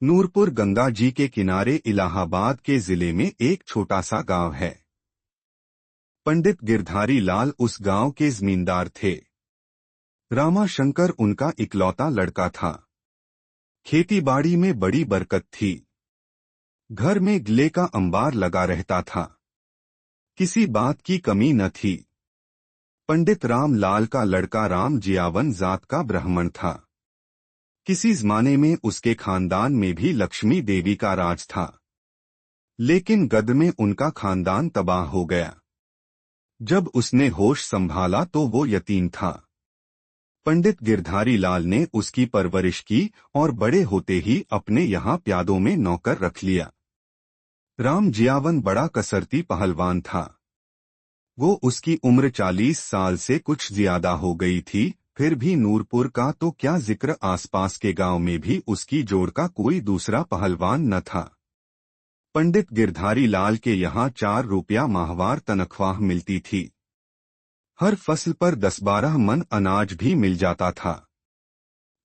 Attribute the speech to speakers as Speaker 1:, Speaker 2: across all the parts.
Speaker 1: नूरपुर गंगा जी के किनारे इलाहाबाद के जिले में एक छोटा सा गांव है। पंडित गिरधारी लाल उस गांव के जमींदार थे। रामा शंकर उनका इकलौता लड़का था। खेतीबाड़ी में बड़ी बरकत थी। घर में गिले का अंबार लगा रहता था। किसी बात की कमी न थी। पंडित राम लाल का लड़का राम जियावन जात का ब्राह्मण था। किसी जमाने में उसके खानदान में भी लक्ष्मी देवी का राज था, लेकिन गद में उनका खानदान तबाह हो गया। जब उसने होश संभाला तो वो यतीम था। पंडित गिरधारी लाल ने उसकी परवरिश की और बड़े होते ही अपने यहाँ प्यादों में नौकर रख लिया। राम जियावन बड़ा कसरती पहलवान था। वो उसकी उम्र 40 साल से कुछ ज्यादा हो गई थी, फिर भी नूरपुर का तो क्या जिक्र, आसपास के गांव में भी उसकी जोड़ का कोई दूसरा पहलवान न था। पंडित गिरधारी लाल के यहाँ 4 रुपया माहवार तनख्वाह मिलती थी। हर फसल पर 10-12 मन अनाज भी मिल जाता था।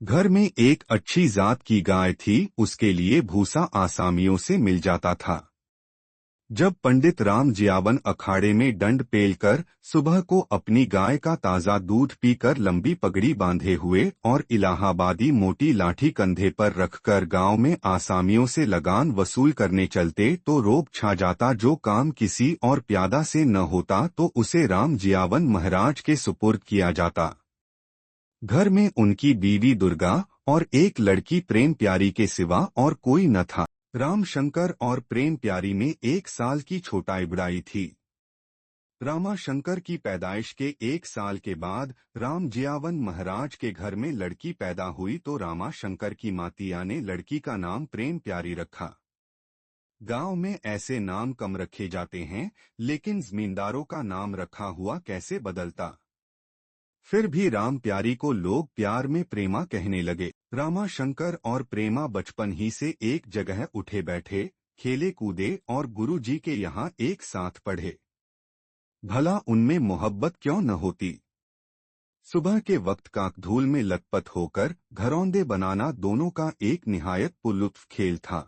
Speaker 1: घर में एक अच्छी जात की गाय थी, उसके लिए भूसा आसामियों से मिल जाता था। जब पंडित राम जियावन अखाड़े में डंड पेलकर सुबह को अपनी गाय का ताज़ा दूध पीकर लंबी पगड़ी बांधे हुए और इलाहाबादी मोटी लाठी कंधे पर रखकर गांव में आसामियों से लगान वसूल करने चलते तो रोब छा जाता। जो काम किसी और प्यादा से न होता तो उसे राम जियावन महाराज के सुपुर्द किया जाता। घर में उनकी बीवी दुर्गा और एक लड़की प्रेम प्यारी के सिवा और कोई न था। राम शंकर और प्रेम प्यारी में 1 साल की छोटाई बड़ाई थी। रामा शंकर की पैदाइश के 1 साल के बाद राम जियावन महाराज के घर में लड़की पैदा हुई तो रामा शंकर की मातिया ने लड़की का नाम प्रेम प्यारी रखा। गांव में ऐसे नाम कम रखे जाते हैं, लेकिन जमींदारों का नाम रखा हुआ कैसे बदलता। फिर भी राम प्यारी को लोग प्यार में प्रेमा कहने लगे। रामा शंकर और प्रेमा बचपन ही से एक जगह उठे बैठे, खेले कूदे और गुरुजी के यहाँ एक साथ पढ़े। भला उनमें मोहब्बत क्यों न होती। सुबह के वक्त काकधूल में लतपत होकर घरौंदे बनाना दोनों का एक निहायत पुरलुत्फ खेल था।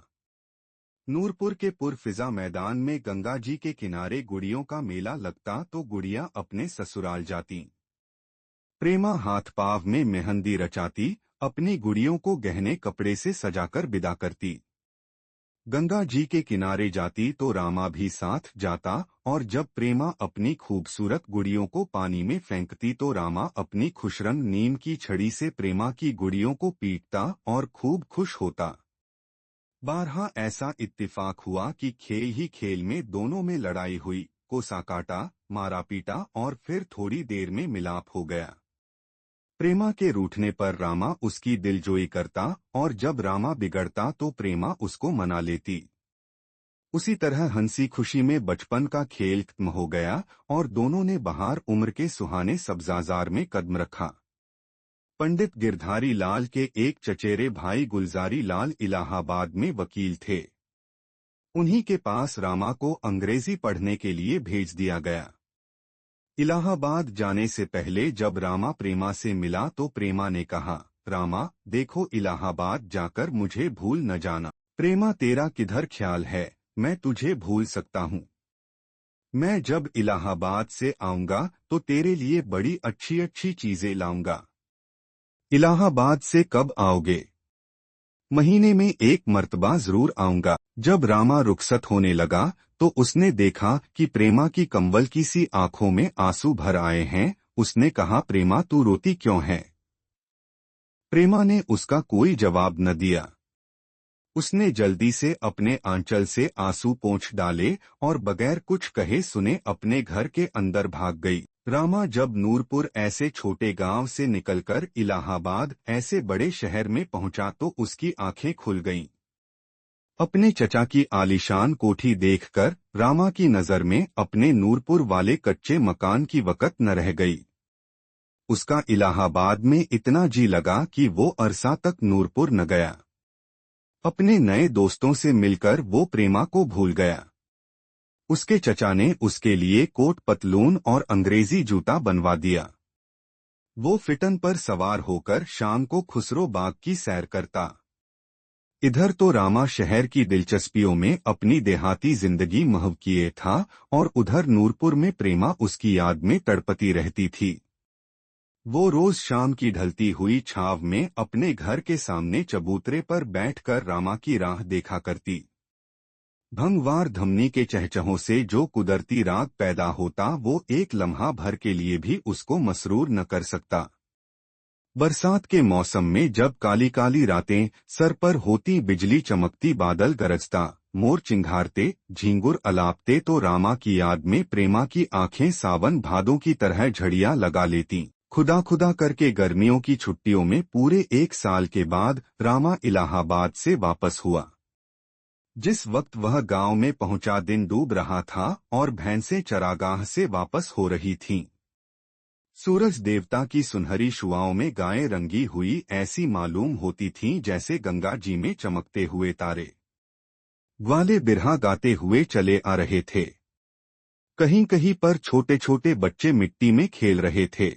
Speaker 1: नूरपुर के पुरफिजा मैदान में गंगा जी के किनारे गुड़ियों का मेला लगता तो गुड़ियां अपने ससुराल जाती। प्रेमा हाथ पाव में मेहंदी रचाती, अपनी गुड़ियों को गहने कपड़े से सजाकर विदा करती। गंगा जी के किनारे जाती तो रामा भी साथ जाता और जब प्रेमा अपनी खूबसूरत गुड़ियों को पानी में फेंकती तो रामा अपनी खुशरंग नीम की छड़ी से प्रेमा की गुड़ियों को पीटता और खूब खुश होता। बारहा ऐसा इत्तिफाक हुआ कि खेल ही खेल में दोनों में लड़ाई हुई, कोसा काटा, मारा पीटा और फिर थोड़ी देर में मिलाप हो गया। प्रेमा के रूठने पर रामा उसकी दिलजोई करता और जब रामा बिगड़ता तो प्रेमा उसको मना लेती। उसी तरह हंसी खुशी में बचपन का खेल खत्म हो गया और दोनों ने बहार उम्र के सुहाने सब्जाजार में कदम रखा। पंडित गिरधारी लाल के एक चचेरे भाई गुलजारी लाल इलाहाबाद में वकील थे। उन्हीं के पास रामा को अंग्रेजी पढ़ने के लिए भेज दिया गया। इलाहाबाद जाने से पहले जब रामा प्रेमा से मिला तो प्रेमा ने कहा, रामा देखो, इलाहाबाद जाकर मुझे भूल न जाना। प्रेमा तेरा किधर ख्याल है, मैं तुझे भूल सकता हूँ। मैं जब इलाहाबाद से आऊंगा तो तेरे लिए बड़ी अच्छी अच्छी चीजें लाऊंगा। इलाहाबाद से कब आओगे? महीने में 1 मर्तबा जरूर आऊंगा। जब रामा रुखसत होने लगा तो उसने देखा कि प्रेमा की कंवल की सी आंखों में आंसू भर आए हैं। उसने कहा, प्रेमा तू रोती क्यों है? प्रेमा ने उसका कोई जवाब न दिया। उसने जल्दी से अपने आंचल से आंसू पोंछ डाले और बगैर कुछ कहे सुने अपने घर के अंदर भाग गई। रामा जब नूरपुर ऐसे छोटे गांव से निकलकर इलाहाबाद ऐसे बड़े शहर में पहुंचा तो उसकी आंखें खुल गईं। अपने चचा की आलीशान कोठी देखकर रामा की नजर में अपने नूरपुर वाले कच्चे मकान की वक़्त न रह गई। उसका इलाहाबाद में इतना जी लगा कि वो अरसा तक नूरपुर न गया। अपने नए दोस्तों से मिलकर वो प्रेमा को भूल गया। उसके चचा ने उसके लिए कोट पतलून और अंग्रेजी जूता बनवा दिया। वो फिटन पर सवार होकर शाम को खुसरो बाग की सैर करता। इधर तो रामा शहर की दिलचस्पियों में अपनी देहाती जिंदगी महव किए था और उधर नूरपुर में प्रेमा उसकी याद में तड़पती रहती थी। वो रोज शाम की ढलती हुई छाव में अपने घर के सामने चबूतरे पर बैठकर रामा की राह देखा करती। भंगवार धमनी के चहचहों से जो कुदरती राग पैदा होता वो एक लम्हा भर के लिए भी उसको मसरूर न कर सकता। बरसात के मौसम में जब काली काली रातें सर पर होती, बिजली चमकती, बादल गरजता, मोर चिंघारते, झींगुर अलापते तो रामा की याद में प्रेमा की आंखें सावन भादों की तरह झड़ियां लगा लेती। खुदा खुदा करके गर्मियों की छुट्टियों में पूरे 1 साल के बाद रामा इलाहाबाद से वापस हुआ। जिस वक्त वह गांव में पहुंचा दिन डूब रहा था और भैंसें चरागाह से वापस हो रही थीं। सूरज देवता की सुनहरी शुआओं में गायें रंगी हुई ऐसी मालूम होती थीं जैसे गंगा जी में चमकते हुए तारे। ग्वाले बिरहा गाते हुए चले आ रहे थे। कहीं कहीं पर छोटे छोटे बच्चे मिट्टी में खेल रहे थे।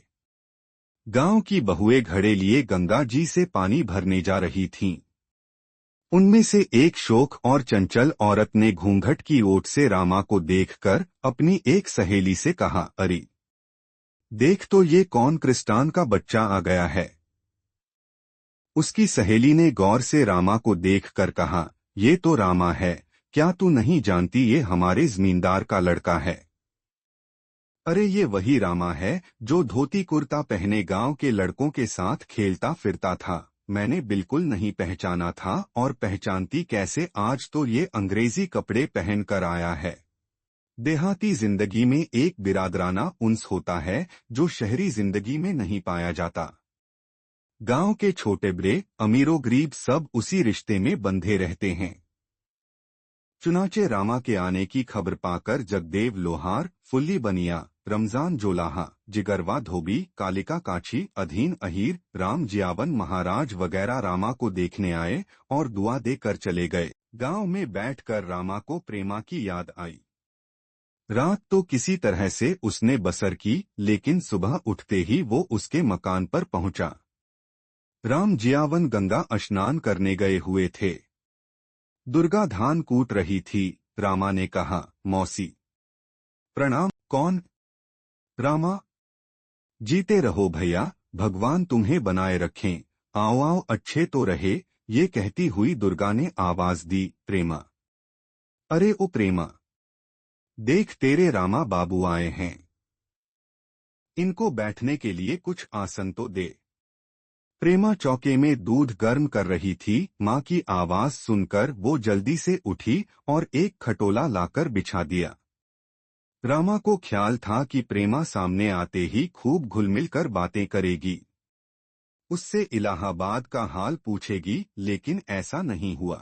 Speaker 1: गांव की बहुएं घड़े लिए गंगा जी से पानी भरने जा रही थीं। उनमें से एक शोख और चंचल औरत ने घूंघट की ओट से रामा को देखकर अपनी एक सहेली से कहा, अरे देख तो ये कौन क्रिस्टान का बच्चा आ गया है। उसकी सहेली ने गौर से रामा को देखकर कहा, ये तो रामा है, क्या तू नहीं जानती ये हमारे जमींदार का लड़का है। अरे ये वही रामा है जो धोती कुर्ता पहने गांव के लड़कों के साथ खेलता फिरता था। मैंने बिल्कुल नहीं पहचाना था और पहचानती कैसे, आज तो ये अंग्रेजी कपड़े पहन कर आया है। देहाती जिंदगी में एक बिरादराना उन्स होता है जो शहरी जिंदगी में नहीं पाया जाता। गांव के छोटे बड़े, अमीरों गरीब सब उसी रिश्ते में बंधे रहते हैं। चुनाचे रामा के आने की खबर पाकर जगदेव लोहार, फुल्ली बनिया, रमजान जोलाहा, जिगरवा धोबी, कालिका काछी, अधीन अहीर, राम जियावन महाराज वगैरह रामा को देखने आए और दुआ देकर चले गए। गांव में बैठकर रामा को प्रेमा की याद आई। रात तो किसी तरह से उसने बसर की, लेकिन सुबह उठते ही वो उसके मकान पर पहुंचा। राम जियावन गंगा स्नान करने गए हुए थे। दुर्गा धान कूट रही थी। रामा ने कहा, मौसी प्रणाम। कौन? रामा, जीते रहो भैया, भगवान तुम्हें बनाए रखें, आओ आओ अच्छे तो रहे, ये कहती हुई दुर्गा ने आवाज दी, प्रेमा। अरे ओ प्रेमा, देख तेरे रामा बाबू आए हैं, इनको बैठने के लिए कुछ आसन तो दे। प्रेमा चौके में दूध गर्म कर रही थी। माँ की आवाज सुनकर वो जल्दी से उठी और एक खटोला लाकर बिछा दिया। रामा को ख्याल था कि प्रेमा सामने आते ही खूब घुलमिल कर बातें करेगी, उससे इलाहाबाद का हाल पूछेगी, लेकिन ऐसा नहीं हुआ।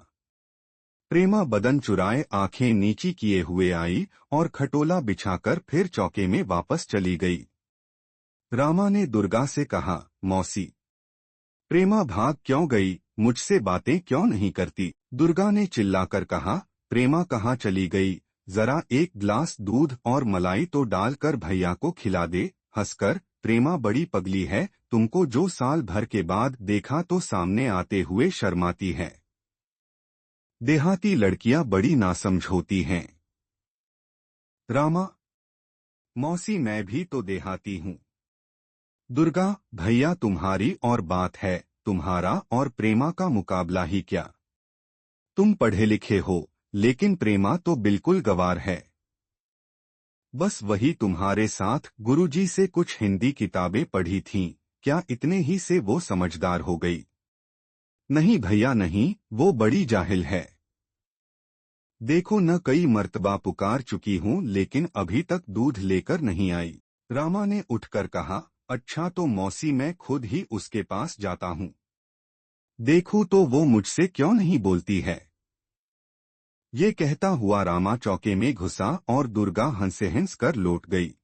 Speaker 1: प्रेमा बदन चुराए आंखें नीची किए हुए आई और खटोला बिछाकर फिर चौके में वापस चली गई। रामा ने दुर्गा से कहा, मौसी प्रेमा भाग क्यों गई, मुझसे बातें क्यों नहीं करती। दुर्गा ने चिल्लाकर कहा, प्रेमा कहाँ चली गई, जरा एक गिलास दूध और मलाई तो डालकर भैया को खिला दे। हंसकर, प्रेमा बड़ी पगली है, तुमको जो साल भर के बाद देखा तो सामने आते हुए शर्माती है। देहाती लड़कियां बड़ी नासमझ होती हैं। रामा, मौसी मैं भी तो देहाती हूँ। दुर्गा, भैया तुम्हारी और बात है, तुम्हारा और प्रेमा का मुकाबला ही क्या। तुम पढ़े लिखे हो, लेकिन प्रेमा तो बिल्कुल गंवार है। बस वही तुम्हारे साथ गुरुजी से कुछ हिंदी किताबें पढ़ी थीं, क्या इतने ही से वो समझदार हो गई। नहीं भैया नहीं, वो बड़ी जाहिल है। देखो न कई मर्तबा पुकार चुकी हूँ लेकिन अभी तक दूध लेकर नहीं आई। रामा ने उठकर कहा, अच्छा तो मौसी मैं खुद ही उसके पास जाता हूँ, देखूं तो वो मुझसे क्यों नहीं बोलती है। ये कहता हुआ रामा चौके में घुसा और दुर्गा हंसे हंस कर लौट गई।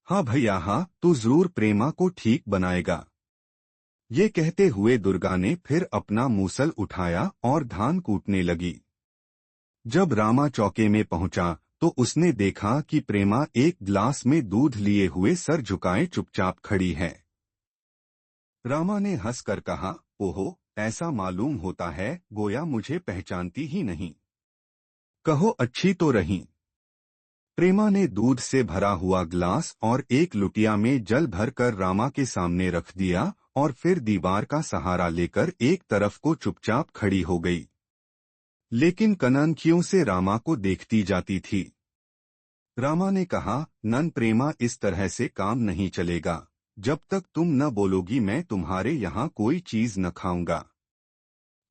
Speaker 1: हाँ भैया हाँ, तू जरूर प्रेमा को ठीक बनाएगा। ये कहते हुए दुर्गा ने फिर अपना मूसल उठाया और धान कूटने लगी। जब रामा चौके में पहुंचा तो उसने देखा कि प्रेमा एक गिलास में दूध लिए हुए सर झुकाए चुपचाप खड़ी है। रामा ने हंसकर कहा, ओहो ऐसा मालूम होता है गोया मुझे पहचानती ही नहीं। कहो अच्छी तो रही। प्रेमा ने दूध से भरा हुआ ग्लास और एक लुटिया में जल भरकर रामा के सामने रख दिया और फिर दीवार का सहारा लेकर एक तरफ को चुपचाप खड़ी हो गई। लेकिन कनखियों से रामा को देखती जाती थी। रामा ने कहा, नन प्रेमा, इस तरह से काम नहीं चलेगा। जब तक तुम न बोलोगी मैं तुम्हारे यहाँ कोई चीज न खाऊंगा।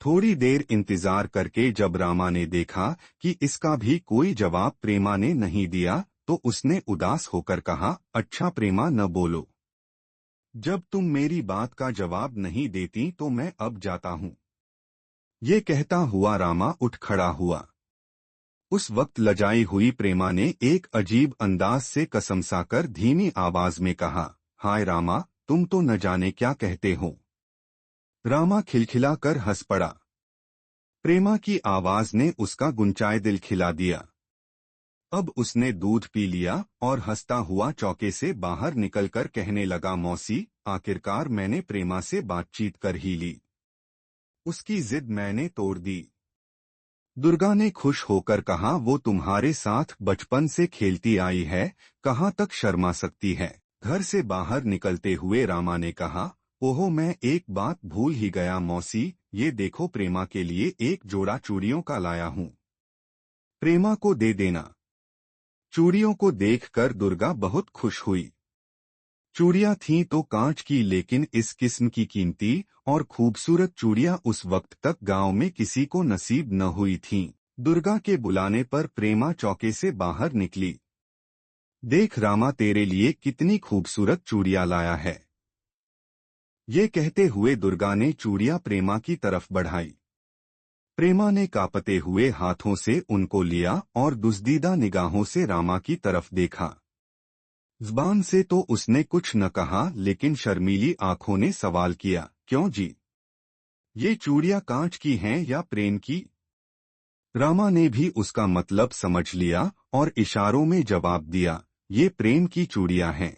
Speaker 1: थोड़ी देर इंतजार करके जब रामा ने देखा कि इसका भी कोई जवाब प्रेमा ने नहीं दिया तो उसने उदास होकर कहा, अच्छा प्रेमा न बोलो। जब तुम मेरी बात का जवाब नहीं देती तो मैं अब जाता हूँ। ये कहता हुआ रामा उठ खड़ा हुआ। उस वक्त लजाई हुई प्रेमा ने एक अजीब अंदाज से कसमसाकर धीमी आवाज में कहा, हाय रामा, तुम तो न जाने क्या कहते हो। रामा खिलखिलाकर हंस पड़ा। प्रेमा की आवाज ने उसका गुंचाए दिल खिला दिया। अब उसने दूध पी लिया और हंसता हुआ चौके से बाहर निकलकर कहने लगा, मौसी, आखिरकार मैंने प्रेमा से बातचीत कर ही ली। उसकी जिद मैंने तोड़ दी। दुर्गा ने खुश होकर कहा, वो तुम्हारे साथ बचपन से खेलती आई है, कहाँ तक शर्मा सकती है। घर से बाहर निकलते हुए रामा ने कहा, ओहो, मैं एक बात भूल ही गया मौसी, ये देखो प्रेमा के लिए एक जोड़ा चूड़ियों का लाया हूँ। प्रेमा को दे देना। चूड़ियों को देखकर दुर्गा बहुत खुश हुई। चूड़ियां थीं तो कांच की, लेकिन इस किस्म की कीमती और खूबसूरत चूड़ियां उस वक्त तक गांव में किसी को नसीब न हुई थीं। दुर्गा के बुलाने पर प्रेमा चौके से बाहर निकली। देख रामा, तेरे लिए कितनी खूबसूरत चूड़ियां लाया है। ये कहते हुए दुर्गा ने चूड़ियां प्रेमा की तरफ बढ़ाई। प्रेमा ने कांपते हुए हाथों से उनको लिया और दुस्दीदा निगाहों से रामा की तरफ देखा। ज़बान से तो उसने कुछ न कहा, लेकिन शर्मीली आंखों ने सवाल किया, क्यों जी? ये चूड़ियां कांच की हैं या प्रेम की? रामा ने भी उसका मतलब समझ लिया और इशारों में जवाब दिया, ये प्रेम की चूड़ियां हैं।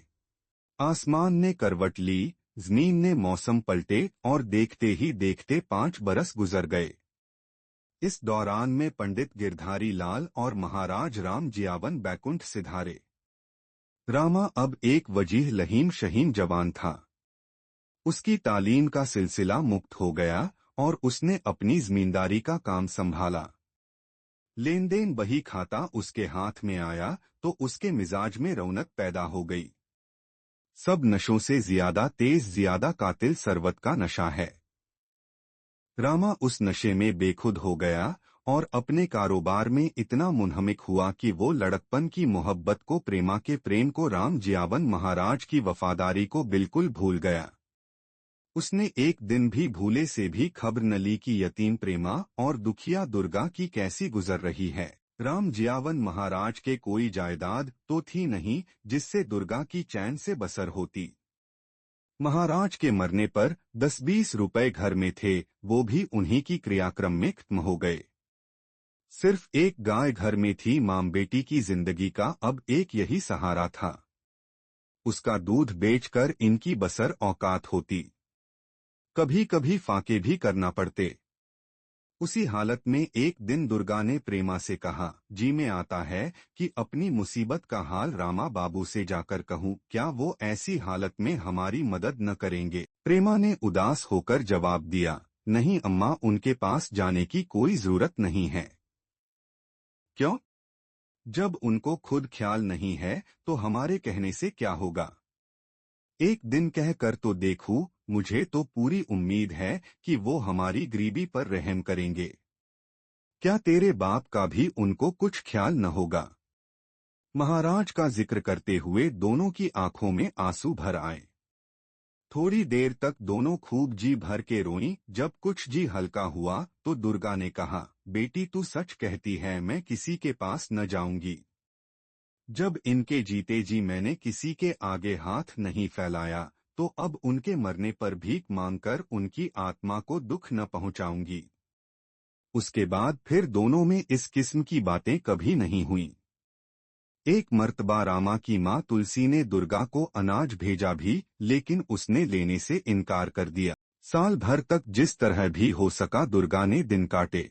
Speaker 1: आसमान ने करवट ली, जमीन ने मौसम पलटे और देखते ही देखते 5 बरस गुजर गए। इस दौरान में पंडित गिरधारी लाल और महाराज राम जियावन बैकुंठ सिधारे। रामा अब एक वजीह लहीम शहीन जवान था। उसकी तालीम का सिलसिला मुक्त हो गया और उसने अपनी जमींदारी का काम संभाला। लेन देन बही खाता उसके हाथ में आया तो उसके मिजाज में रौनक पैदा हो गई। सब नशों से ज्यादा तेज, ज्यादा कातिल सरवत का नशा है। रामा उस नशे में बेखुद हो गया और अपने कारोबार में इतना मुनहमिक हुआ कि वो लड़कपन की मोहब्बत को, प्रेमा के प्रेम को, राम जियावन महाराज की वफादारी को बिल्कुल भूल गया। उसने एक दिन भी भूले से भी खबर न ली कि यतीम प्रेमा और दुखिया दुर्गा की कैसी गुजर रही है। राम जियावन महाराज के कोई जायदाद तो थी नहीं जिससे दुर्गा की चैन से बसर होती। महाराज के मरने पर 10-20 रुपए घर में थे, वो भी उन्हीं की क्रियाक्रम में खत्म हो गए। सिर्फ एक गाय घर में थी, मां बेटी की जिंदगी का अब एक यही सहारा था। उसका दूध बेचकर इनकी बसर औकात होती। कभी कभी फाके भी करना पड़ते। उसी हालत में एक दिन दुर्गा ने प्रेमा से कहा, जी में आता है कि अपनी मुसीबत का हाल रामा बाबू से जाकर कहूँ, क्या वो ऐसी हालत में हमारी मदद न करेंगे? प्रेमा ने उदास होकर जवाब दिया, नहीं अम्मा, उनके पास जाने की कोई जरूरत नहीं है। क्यों? जब उनको खुद ख्याल नहीं है तो हमारे कहने से क्या होगा? एक दिन कह कर तो देखूं, मुझे तो पूरी उम्मीद है कि वो हमारी गरीबी पर रहम करेंगे। क्या तेरे बाप का भी उनको कुछ ख्याल न होगा? महाराज का जिक्र करते हुए दोनों की आंखों में आंसू भर आए। थोड़ी देर तक दोनों खूब जी भर के रोईं। जब कुछ जी हल्का हुआ तो दुर्गा ने कहा, बेटी तू सच कहती है, मैं किसी के पास न जाऊंगी। जब इनके जीते जी मैंने किसी के आगे हाथ नहीं फैलाया तो अब उनके मरने पर भीख मांगकर उनकी आत्मा को दुख न पहुंचाऊंगी। उसके बाद फिर दोनों में इस किस्म की बातें कभी नहीं हुईं। एक मर्तबा रामा की मां तुलसी ने दुर्गा को अनाज भेजा भी, लेकिन उसने लेने से इनकार कर दिया। साल भर तक जिस तरह भी हो सका दुर्गा ने दिन काटे।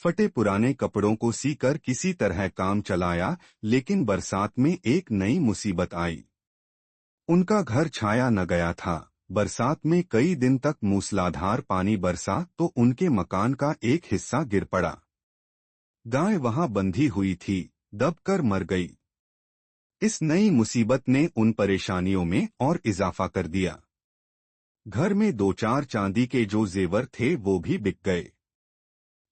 Speaker 1: फटे पुराने कपड़ों को सीकर किसी तरह काम चलाया, लेकिन बरसात में एक नई मुसीबत आई। उनका घर छाया न गया था। बरसात में कई दिन तक मूसलाधार पानी बरसा तो उनके मकान का एक हिस्सा गिर पड़ा। गाय वहां बंधी हुई थी, दबकर मर गई। इस नई मुसीबत ने उन परेशानियों में और इजाफा कर दिया। घर में दो चार चांदी के जो जेवर थे वो भी बिक गए।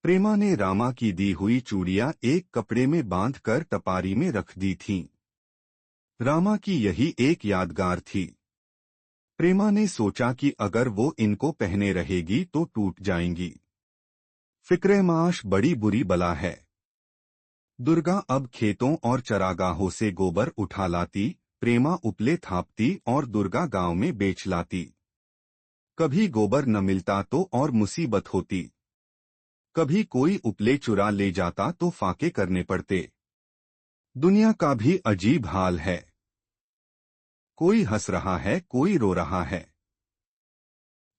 Speaker 1: प्रेमा ने रामा की दी हुई चूड़ियां एक कपड़े में बांधकर टपारी में रख दी थीं। रामा की यही एक यादगार थी। प्रेमा ने सोचा कि अगर वो इनको पहने रहेगी तो टूट जाएंगी। फिक्र-ए-माश बड़ी बुरी बला है। दुर्गा अब खेतों और चरागाहों से गोबर उठा लाती, प्रेमा उपले थापती और दुर्गा गांव में बेच लाती। कभी गोबर न मिलता तो और मुसीबत होती। कभी कोई उपले चुरा ले जाता तो फाके करने पड़ते। दुनिया का भी अजीब हाल है। कोई हंस रहा है, कोई रो रहा है।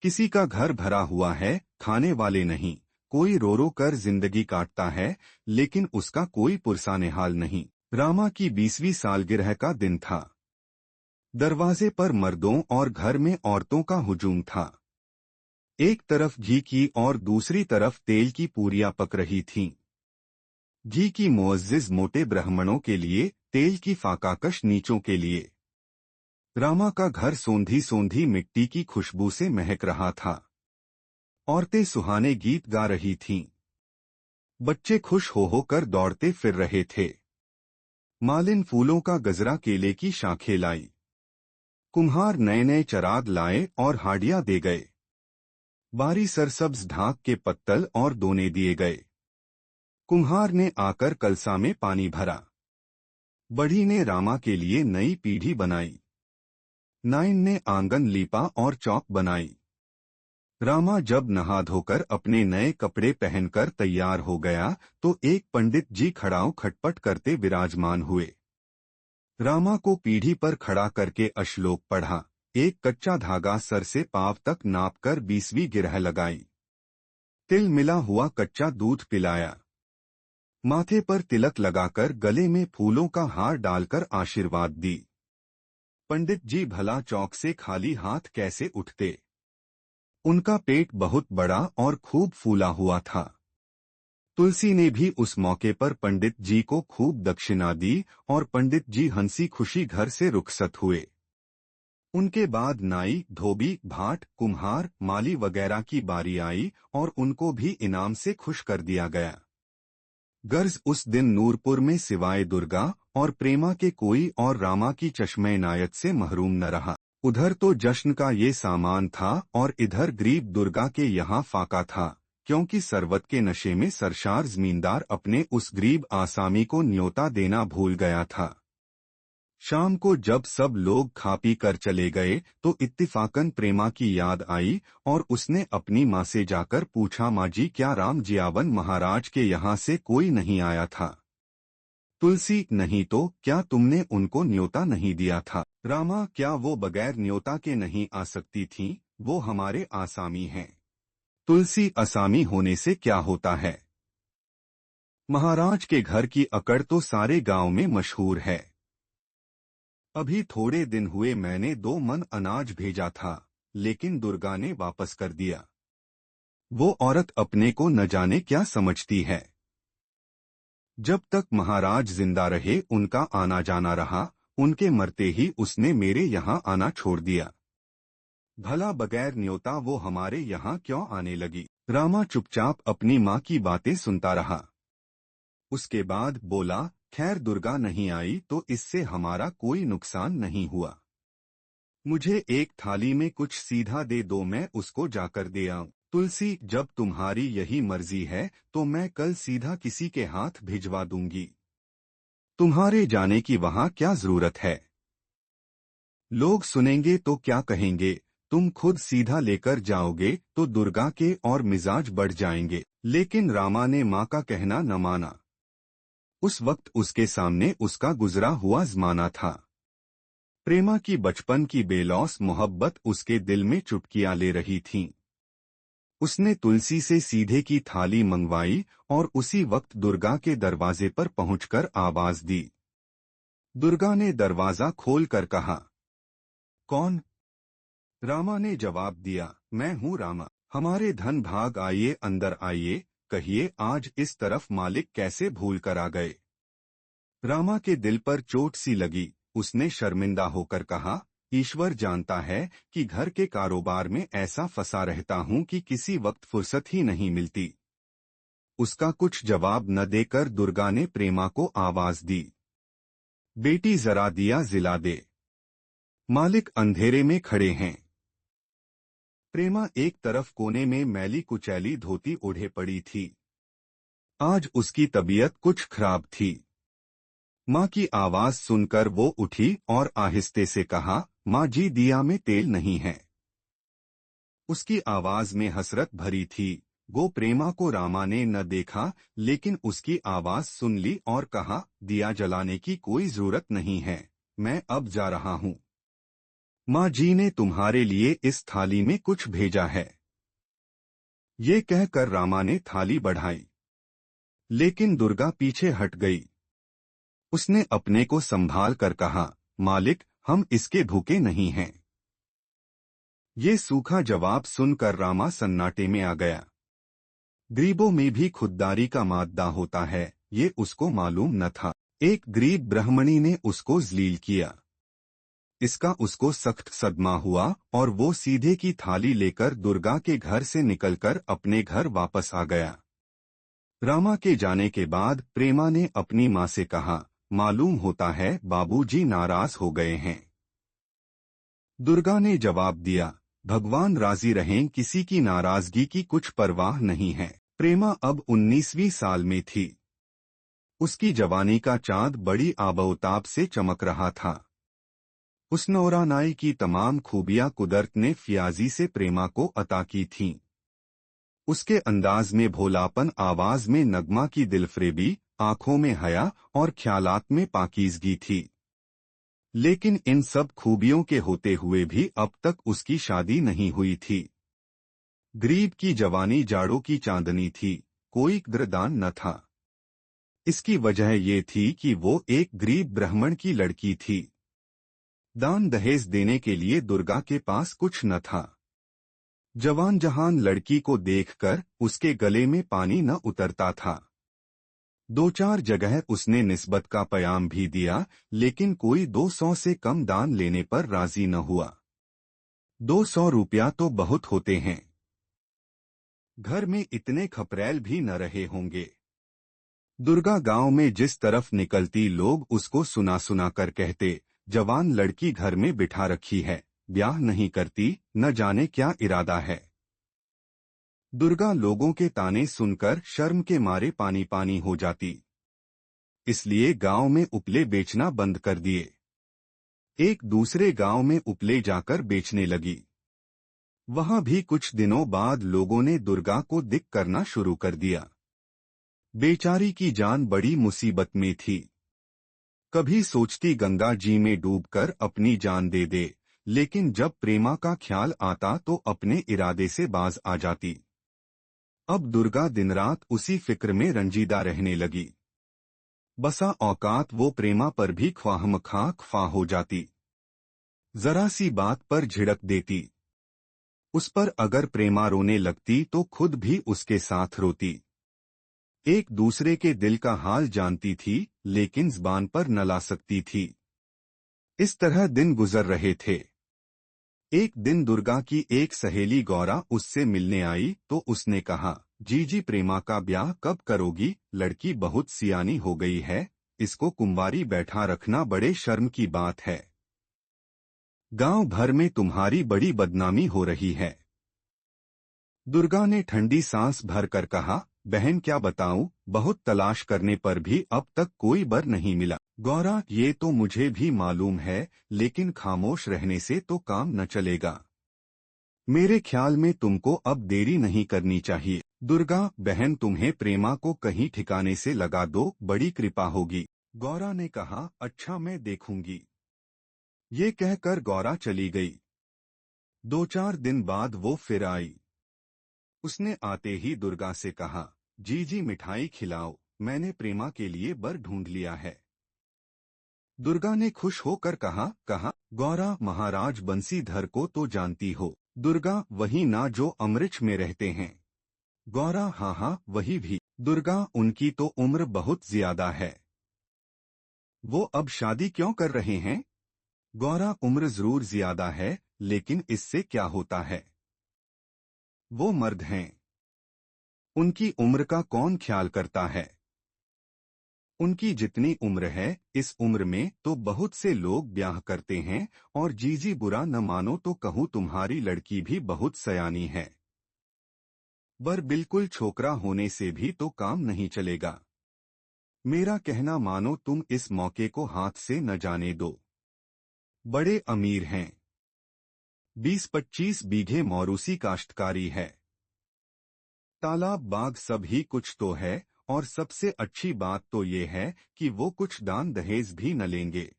Speaker 1: किसी का घर भरा हुआ है, खाने वाले नहीं। कोई रो रो कर जिंदगी काटता है, लेकिन उसका कोई पुरसाने हाल नहीं। रामा की 20वीं सालगिरह का दिन था। दरवाजे पर मर्दों और घर में औरतों का हुजूम था। एक तरफ घी की और दूसरी तरफ तेल की पूरियां पक रही थीं। घी की मुअज्जिज मोटे ब्राह्मणों के लिए, तेल की फाकाकश नीचों के लिए। रामा का घर सोंधी सोंधी मिट्टी की खुशबू से महक रहा था। औरतें सुहाने गीत गा रही थीं। बच्चे खुश हो होकर दौड़ते फिर रहे थे। मालिन फूलों का गजरा केले की शाखें लाई। कुम्हार नए नए चराग लाए और हाड़ियां दे गए। बारी सरसब्ज ढाक के पत्तल और दोने दिए गए। कुम्हार ने आकर कलसा में पानी भरा। बढ़ी ने रामा के लिए नई पीढ़ी बनाई। नाइन ने आंगन लीपा और चौक बनाई। रामा जब नहा धोकर अपने नए कपड़े पहनकर तैयार हो गया तो एक पंडित जी खड़ाऊ खटपट करते विराजमान हुए। रामा को पीढ़ी पर खड़ा करके अश्लोक पढ़ा। एक कच्चा धागा सर से पांव तक नापकर 20वीं गिरह लगाई। तिल मिला हुआ कच्चा दूध पिलाया। माथे पर तिलक लगाकर गले में फूलों का हार डालकर आशीर्वाद दी। पंडित जी भला चौक से खाली हाथ कैसे उठते। उनका पेट बहुत बड़ा और खूब फूला हुआ था। तुलसी ने भी उस मौके पर पंडित जी को खूब दक्षिणा दी और पंडित जी हंसी खुशी घर से रुखसत हुए। उनके बाद नाई, धोबी, भाट, कुम्हार, माली वगैरह की बारी आई और उनको भी इनाम से खुश कर दिया गया। गर्ज उस दिन नूरपुर में सिवाय दुर्गा और प्रेमा के कोई और रामा की चश्मे इनायत से महरूम न रहा। उधर तो जश्न का ये सामान था और इधर गरीब दुर्गा के यहाँ फाका था, क्योंकि सरवत के नशे में सरशार जमींदार अपने उस गरीब आसामी को न्योता देना भूल गया था। शाम को जब सब लोग खा पी कर चले गए तो इत्तिफाकन प्रेमा की याद आई और उसने अपनी माँ से जाकर पूछा, माँ जी क्या राम जियावन महाराज के यहाँ से कोई नहीं आया था। तुलसी, नहीं तो क्या तुमने उनको न्योता नहीं दिया था। रामा, क्या वो बगैर न्योता के नहीं आ सकती थीं? वो हमारे आसामी हैं। तुलसी, असामी होने से क्या होता है। महाराज के घर की अकड़ तो सारे गांव में मशहूर है। अभी थोड़े दिन हुए मैंने 2 मन अनाज भेजा था, लेकिन दुर्गा ने वापस कर दिया। वो औरत अपने को न जाने क्या समझती है। जब तक महाराज जिंदा रहे उनका आना जाना रहा, उनके मरते ही उसने मेरे यहाँ आना छोड़ दिया। भला बगैर न्योता वो हमारे यहाँ क्यों आने लगी। रामा चुपचाप अपनी माँ की बातें सुनता रहा। उसके बाद बोला, खैर दुर्गा नहीं आई तो इससे हमारा कोई नुकसान नहीं हुआ। मुझे एक थाली में कुछ सीधा दे दो, मैं उसको जाकर दे आऊं। तुलसी, जब तुम्हारी यही मर्जी है तो मैं कल सीधा किसी के हाथ भिजवा दूंगी। तुम्हारे जाने की वहां क्या जरूरत है। लोग सुनेंगे तो क्या कहेंगे। तुम खुद सीधा लेकर जाओगे तो दुर्गा के और मिजाज बढ़ जाएंगे। लेकिन रामा ने माँ का कहना न माना। उस वक्त उसके सामने उसका गुजरा हुआ जमाना था। प्रेमा की बचपन की बेलौस मोहब्बत उसके दिल में चुटकियां ले रही थीं। उसने तुलसी से सीधे की थाली मंगवाई और उसी वक्त दुर्गा के दरवाजे पर पहुंचकर आवाज दी। दुर्गा ने दरवाजा खोलकर कहा, कौन? रामा ने जवाब दिया, मैं हूँ रामा। हमारे धन भाग, आइए अंदर आइए। कहिए आज इस तरफ मालिक कैसे भूल कर आ गए? रामा के दिल पर चोट सी लगी। उसने शर्मिंदा होकर कहा, ईश्वर जानता है कि घर के कारोबार में ऐसा फंसा रहता हूँ कि किसी वक्त फुर्सत ही नहीं मिलती। उसका कुछ जवाब न देकर दुर्गा ने प्रेमा को आवाज दी, बेटी जरा दिया जिला दे, मालिक अंधेरे में खड़े हैं। प्रेमा एक तरफ कोने में मैली कुचैली धोती ओढ़े पड़ी थी। आज उसकी तबीयत कुछ खराब थी। माँ की आवाज सुनकर वो उठी और आहिस्ते से कहा, माँ जी दिया में तेल नहीं है। उसकी आवाज में हसरत भरी थी। वो प्रेमा को रामा ने न देखा, लेकिन उसकी आवाज सुन ली और कहा, दिया जलाने की कोई जरूरत नहीं है, मैं अब जा रहा हूँ। माँ जी ने तुम्हारे लिए इस थाली में कुछ भेजा है। ये कहकर रामा ने थाली बढ़ाई, लेकिन दुर्गा पीछे हट गई। उसने अपने को संभाल कर कहा, मालिक हम इसके भूखे नहीं हैं। ये सूखा जवाब सुनकर रामा सन्नाटे में आ गया। गरीबों में भी खुददारी का मादा होता है, ये उसको मालूम न था। एक गरीब ब्राह्मणी ने उसको जलील किया। इसका उसको सख्त सदमा हुआ और वो सीधे की थाली लेकर दुर्गा के घर से निकलकर अपने घर वापस आ गया। रामा के जाने के बाद प्रेमा ने अपनी माँ से कहा, मालूम होता है बाबूजी नाराज हो गए हैं। दुर्गा ने जवाब दिया, भगवान राजी रहें, किसी की नाराजगी की कुछ परवाह नहीं है। प्रेमा अब 19वीं साल में थी। उसकी जवानी का चांद बड़ी आबोताब से चमक रहा था। उस नौरानाई की तमाम खूबियां कुदरत ने फियाजी से प्रेमा को अता की थीं। उसके अंदाज में भोलापन, आवाज में नगमा की दिलफरेबी, आंखों में हया और ख्यालात में पाकीज़गी थी। लेकिन इन सब खूबियों के होते हुए भी अब तक उसकी शादी नहीं हुई थी। गरीब की जवानी जाड़ों की चांदनी थी, कोई कदरदान न था। इसकी वजह ये थी कि वो एक गरीब ब्राह्मण की लड़की थी। दान दहेज देने के लिए दुर्गा के पास कुछ न था। जवान जहान लड़की को देखकर उसके गले में पानी न उतरता था। 2-4 जगह उसने निस्बत का पयाम भी दिया, लेकिन कोई 200 से कम दान लेने पर राजी न हुआ। 200 रुपया तो बहुत होते हैं। घर में इतने खपरैल भी न रहे होंगे। दुर्गा गांव में जिस तरफ निकलती लोग उसको सुना सुना कर कहते, जवान लड़की घर में बिठा रखी है, ब्याह नहीं करती, न जाने क्या इरादा है। दुर्गा लोगों के ताने सुनकर शर्म के मारे पानी पानी हो जाती। इसलिए गांव में उपले बेचना बंद कर दिए। एक दूसरे गांव में उपले जाकर बेचने लगी। वहां भी कुछ दिनों बाद लोगों ने दुर्गा को दिक करना शुरू कर दिया। बेचारी की जान बड़ी मुसीबत में थी। कभी सोचती गंगा जी में डूबकर अपनी जान दे दे, लेकिन जब प्रेमा का ख्याल आता तो अपने इरादे से बाज आ जाती। अब दुर्गा दिन रात उसी फिक्र में रंजीदा रहने लगी। बसा औकात वो प्रेमा पर भी ख्वाहमखा खफा हो जाती। जरा सी बात पर झिड़क देती। उस पर अगर प्रेमा रोने लगती तो खुद भी उसके साथ रोती। एक दूसरे के दिल का हाल जानती थी, लेकिन ज़बान पर न ला सकती थी। इस तरह दिन गुजर रहे थे। एक दिन दुर्गा की एक सहेली गौरा उससे मिलने आई तो उसने कहा, जी प्रेमा का ब्याह कब करोगी? लड़की बहुत सियानी हो गई है, इसको कुंवारी बैठा रखना बड़े शर्म की बात है। गांव भर में तुम्हारी बड़ी बदनामी हो रही है। दुर्गा ने ठंडी सांस भरकर कहा, बहन क्या बताऊं, बहुत तलाश करने पर भी अब तक कोई बर नहीं मिला। गौरा, ये तो मुझे भी मालूम है, लेकिन खामोश रहने से तो काम न चलेगा। मेरे ख्याल में तुमको अब देरी नहीं करनी चाहिए। दुर्गा, बहन तुम्हें प्रेमा को कहीं ठिकाने से लगा दो, बड़ी कृपा होगी। गौरा ने कहा, अच्छा मैं देखूंगी। ये कहकर गौरा चली गई। 2-4 दिन बाद वो फिर आई। उसने आते ही दुर्गा से कहा, जी मिठाई खिलाओ, मैंने प्रेमा के लिए बर ढूंढ लिया है। दुर्गा ने खुश होकर कहा, गौरा महाराज बंसीधर को तो जानती हो। दुर्गा, वही ना जो अमृत में रहते हैं। गौरा, हाँ वही भी। दुर्गा, उनकी तो उम्र बहुत ज्यादा है, वो अब शादी क्यों कर रहे हैं। गौरा, उम्र जरूर ज्यादा है, लेकिन इससे क्या होता है, वो मर्द हैं, उनकी उम्र का कौन ख्याल करता है। उनकी जितनी उम्र है, इस उम्र में तो बहुत से लोग ब्याह करते हैं, और जी बुरा न मानो तो कहूँ तुम्हारी लड़की भी बहुत सयानी है। बर बिल्कुल छोकरा होने से भी तो काम नहीं चलेगा। मेरा कहना मानो, तुम इस मौके को हाथ से न जाने दो। बड़े अमीर हैं, 20-25 बीघे मौरूसी काश्तकारी है, तालाब बाग सब ही कुछ तो है, और सबसे अच्छी बात तो ये है कि वो कुछ दान दहेज भी न लेंगे।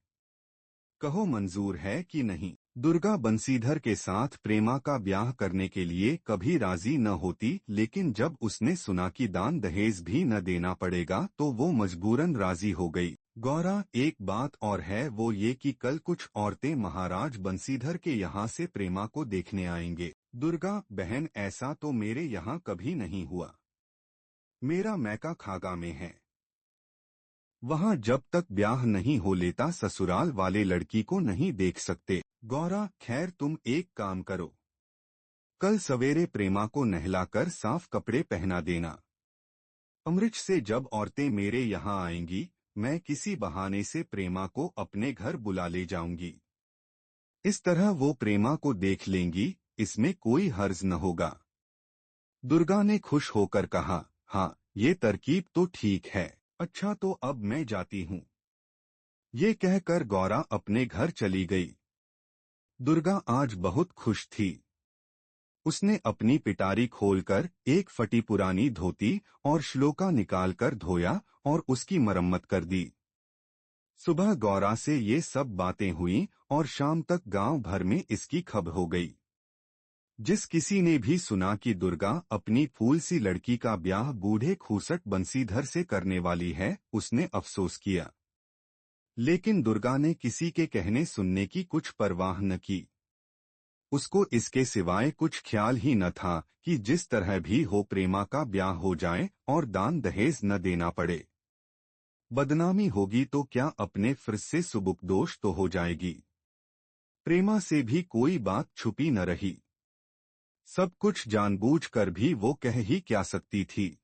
Speaker 1: कहो मंजूर है कि नहीं। दुर्गा बंसीधर के साथ प्रेमा का ब्याह करने के लिए कभी राजी न होती, लेकिन जब उसने सुना कि दान दहेज भी न देना पड़ेगा तो वो मजबूरन राजी हो गई। गौरा, एक बात और है, वो ये कि कल कुछ औरतें महाराज बंसीधर के यहाँ से प्रेमा को देखने आएंगे। दुर्गा, बहन ऐसा तो मेरे यहाँ कभी नहीं हुआ। मेरा मैका खागा में है, वहाँ जब तक ब्याह नहीं हो लेता ससुराल वाले लड़की को नहीं देख सकते। गौरा, खैर तुम एक काम करो, कल सवेरे प्रेमा को नहलाकर साफ कपड़े पहना देना। अमृत से जब औरतें मेरे यहाँ आएंगी, मैं किसी बहाने से प्रेमा को अपने घर बुला ले जाऊंगी। इस तरह वो प्रेमा को देख लेंगी, इसमें कोई हर्ज न होगा। दुर्गा ने खुश होकर कहा, हाँ ये तरकीब तो ठीक है। अच्छा तो अब मैं जाती हूँ। ये कहकर गौरा अपने घर चली गई। दुर्गा आज बहुत खुश थी। उसने अपनी पिटारी खोलकर एक फटी पुरानी धोती और श्लोका निकालकर धोया और उसकी मरम्मत कर दी। सुबह गौरा से ये सब बातें हुई और शाम तक गांव भर में इसकी खबर हो गई। जिस किसी ने भी सुना कि दुर्गा अपनी फूल सी लड़की का ब्याह बूढ़े खूसट बंसीधर से करने वाली है, उसने अफसोस किया। लेकिन दुर्गा ने किसी के कहने सुनने की कुछ परवाह न की। उसको इसके सिवाय कुछ ख्याल ही न था कि जिस तरह भी हो प्रेमा का ब्याह हो जाए और दान दहेज न देना पड़े। बदनामी होगी तो क्या अपने फ्रिज से सुबुकदोश तो हो जाएगी। प्रेमा से भी कोई बात छुपी न रही। सब कुछ जानबूझकर भी वो कह ही क्या सकती थी।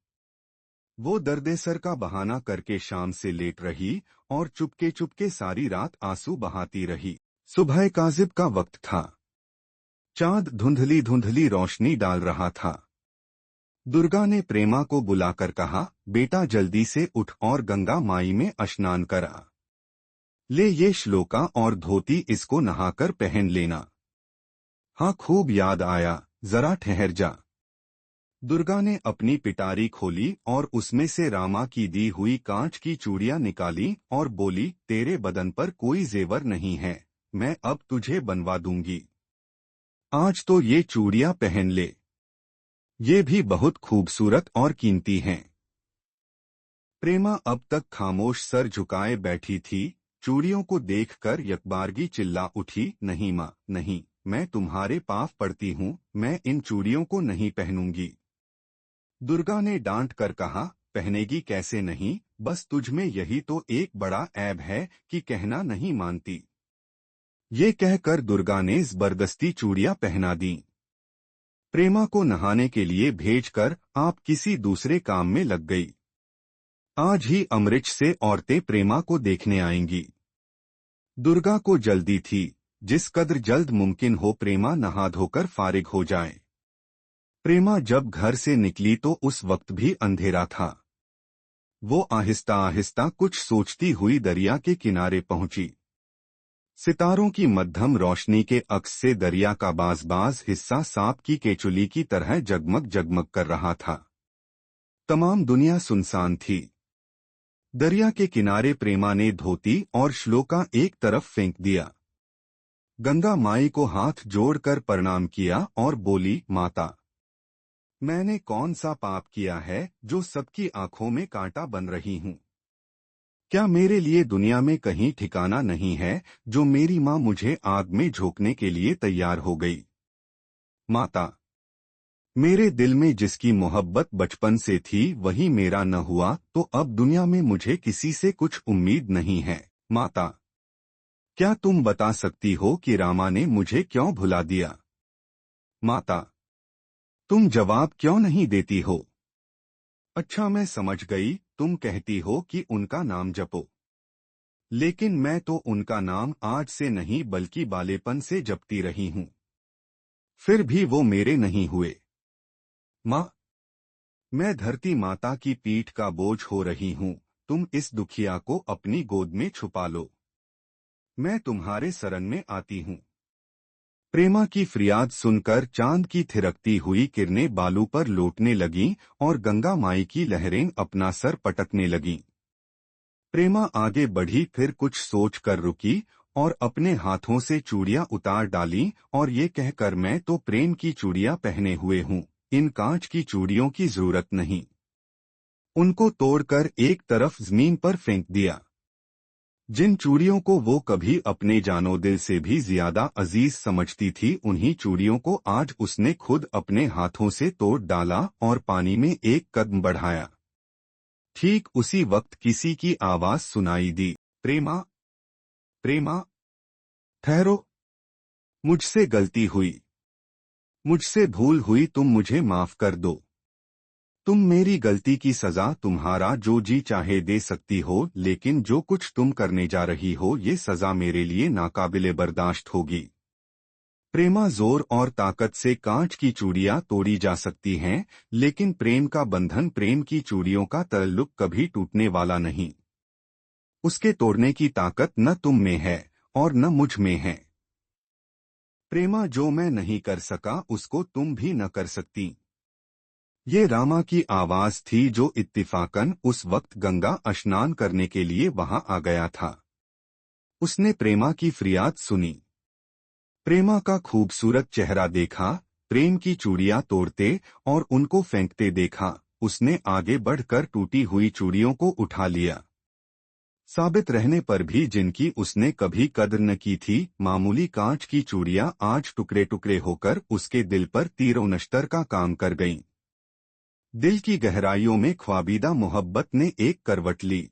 Speaker 1: वो दर्देसर का बहाना करके शाम से लेट रही और चुपके चुपके सारी रात आंसू बहाती रही। सुबह काजिब का वक्त था। चांद धुंधली धुंधली रोशनी डाल रहा था। दुर्गा ने प्रेमा को बुलाकर कहा, बेटा जल्दी से उठ और गंगा माई में स्नान करा। ले ये श्लोका और धोती, इसको नहाकर पहन लेना। हाँ खूब याद आया, जरा ठहर जा। दुर्गा ने अपनी पिटारी खोली और उसमें से रामा की दी हुई कांच की चूड़ियां निकाली और बोली, तेरे बदन पर कोई जेवर नहीं है, मैं अब तुझे बनवा दूंगी। आज तो ये चूड़ियां पहन ले, ये भी बहुत खूबसूरत और कीमती हैं। प्रेमा अब तक खामोश सर झुकाए बैठी थी। चूड़ियों को देखकर यकबारगी चिल्ला उठी, नहीं माँ नहीं, मैं तुम्हारे पाँव पड़ती हूँ, मैं इन चूड़ियों को नहीं पहनूंगी। दुर्गा ने डांट कर कहा, पहनेगी कैसे नहीं, बस तुझ में यही तो एक बड़ा ऐब है कि कहना नहीं मानती। ये कहकर दुर्गा ने जबरदस्ती चूड़ियां पहना दी। प्रेमा को नहाने के लिए भेजकर आप किसी दूसरे काम में लग गई। आज ही अमृत से औरतें प्रेमा को देखने आएंगी। दुर्गा को जल्दी थी, जिस कद्र जल्द मुमकिन हो प्रेमा नहा धोकर फारिग हो जाए। प्रेमा जब घर से निकली तो उस वक्त भी अंधेरा था। वो आहिस्ता आहिस्ता कुछ सोचती हुई दरिया के किनारे पहुंची। सितारों की मध्यम रोशनी के अक्स से दरिया का बाज हिस्सा सांप की केचुली की तरह जगमग जगमग कर रहा था। तमाम दुनिया सुनसान थी। दरिया के किनारे प्रेमा ने धोती और श्लोका एक तरफ फेंक दिया। गंगा माई को हाथ जोड़कर प्रणाम किया और बोली, माता, मैंने कौन सा पाप किया है जो सबकी आंखों में कांटा बन रही हूँ? क्या मेरे लिए दुनिया में कहीं ठिकाना नहीं है जो मेरी माँ मुझे आग में झोंकने के लिए तैयार हो गई? माता, मेरे दिल में जिसकी मोहब्बत बचपन से थी वही मेरा न हुआ तो अब दुनिया में मुझे किसी से कुछ उम्मीद नहीं है। माता, क्या तुम बता सकती हो कि रामा ने मुझे क्यों भुला दिया? माता, तुम जवाब क्यों नहीं देती हो? अच्छा, मैं समझ गई, तुम कहती हो कि उनका नाम जपो। लेकिन मैं तो उनका नाम आज से नहीं बल्कि बालेपन से जपती रही हूँ, फिर भी वो मेरे नहीं हुए। माँ, मैं धरती माता की पीठ का बोझ हो रही हूँ, तुम इस दुखिया को अपनी गोद में छुपा लो, मैं तुम्हारे शरण में आती हूँ। प्रेमा की फरियाद सुनकर चांद की थिरकती हुई किरणें बालू पर लौटने लगीं और गंगा माई की लहरें अपना सर पटकने लगीं। प्रेमा आगे बढ़ी, फिर कुछ सोच कर रुकी और अपने हाथों से चूड़ियां उतार डाली और ये कहकर, मैं तो प्रेम की चूड़ियां पहने हुए हूँ, इन कांच की चूड़ियों की जरूरत नहीं। उनको तोड़कर एक तरफ जमीन पर फेंक दिया। जिन चूड़ियों को वो कभी अपने जानो दिल से भी ज्यादा अजीज समझती थी, उन्हीं चूड़ियों को आज उसने खुद अपने हाथों से तोड़ डाला और पानी में एक कदम बढ़ाया। ठीक उसी वक्त किसी की आवाज सुनाई दी, प्रेमा, प्रेमा, ठहरो, मुझसे गलती हुई, मुझसे भूल हुई, तुम मुझे माफ कर दो। तुम मेरी गलती की सजा तुम्हारा जो जी चाहे दे सकती हो, लेकिन जो कुछ तुम करने जा रही हो ये सजा मेरे लिए नाकाबिले बर्दाश्त होगी। प्रेमा, जोर और ताकत से कांच की चूड़ियां तोड़ी जा सकती हैं, लेकिन प्रेम का बंधन, प्रेम की चूड़ियों का ताल्लुक कभी टूटने वाला नहीं। उसके तोड़ने की ताकत न तुम में है और न मुझ में है। प्रेमा, जो मैं नहीं कर सका उसको तुम भी न कर सकती। ये रामा की आवाज थी जो इत्तिफाकन उस वक्त गंगा स्नान करने के लिए वहां आ गया था। उसने प्रेमा की फरियाद सुनी, प्रेमा का खूबसूरत चेहरा देखा, प्रेम की चूड़ियां तोड़ते और उनको फेंकते देखा। उसने आगे बढ़कर टूटी हुई चूड़ियों को उठा लिया। साबित रहने पर भी जिनकी उसने कभी कदर न की थी, मामूली कांच की चूड़ियां आज टुकड़े टुकड़े होकर उसके दिल पर तीरों नश्तर का काम कर गईं। दिल की गहराइयों में ख्वाबीदा मोहब्बत ने एक करवट ली।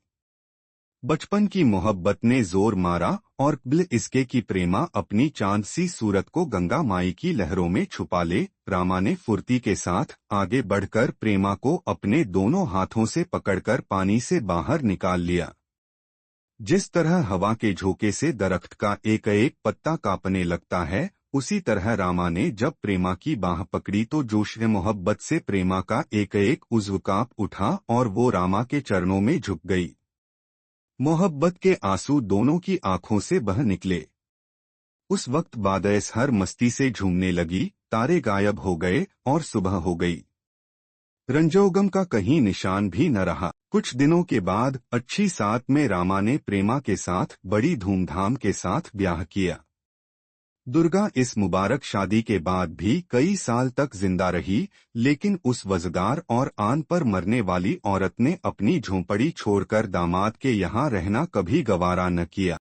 Speaker 1: बचपन की मोहब्बत ने जोर मारा और बिल इसके की प्रेमा अपनी चांद सी सूरत को गंगा माई की लहरों में छुपा ले। रामा ने फुर्ती के साथ आगे बढ़कर प्रेमा को अपने दोनों हाथों से पकड़कर पानी से बाहर निकाल लिया। जिस तरह हवा के झोंके से दरख्त का एक एक पत्ता कांपने लगता है, उसी तरह रामा ने जब प्रेमा की बाह पकड़ी तो जोश मोहब्बत से प्रेमा का एक एक उज़्व कांप उठा और वो रामा के चरणों में झुक गई। मोहब्बत के आंसू दोनों की आंखों से बह निकले। उस वक्त बादैस हर मस्ती से झूमने लगी, तारे गायब हो गए और सुबह हो गई। रंजोगम का कहीं निशान भी न रहा। कुछ दिनों के बाद अच्छी साथ में रामा ने प्रेमा के साथ बड़ी धूमधाम के साथ ब्याह किया। दुर्गा इस मुबारक शादी के बाद भी कई साल तक जिंदा रही, लेकिन उस वजदार और आन पर मरने वाली औरत ने अपनी झोंपड़ी छोड़कर दामाद के यहाँ रहना कभी गवारा न किया।